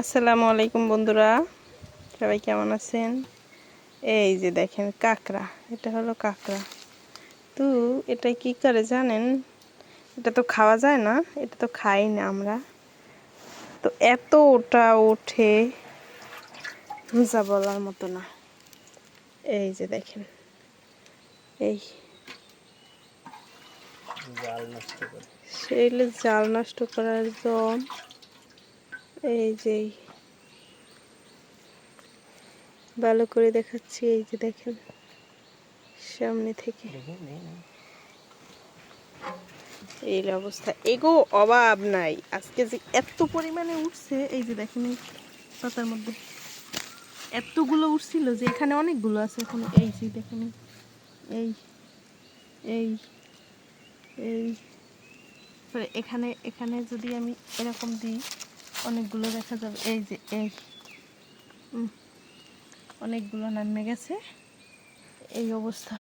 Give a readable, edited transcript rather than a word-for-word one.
আসসালামু আলাইকুম বন্ধুরা, সবাই কেমন আছেন? এই যে দেখেন কাঁকড়া, এটা হলো কাঁকড়া। তো এটা কি করে জানেন? এটা তো খাওয়া যায় না, এটা তো খাই না আমরা। তো এত ওটা ওঠে যা বলার মতো না। এই যে দেখেন, এই সেই জাল নষ্ট করার জন্য এই যে ভালো করে দেখাচ্ছি। এই যে দেখেন সামনে থেকে এই অবস্থা, এগো অভাব নাই। আজকে যে এত পরিমাণে উঠছে, এই যে দেখেন এই পাতার মধ্যে এতগুলো উঠছিল যে এখানে অনেকগুলো আছে এখন। এই যে দেখেন এই এই এই এখানে এখানে যদি আমি এরকম দিই অনেকগুলো দেখা যাবে। এই যে এই অনেকগুলো নামে গেছে, এই অবস্থা।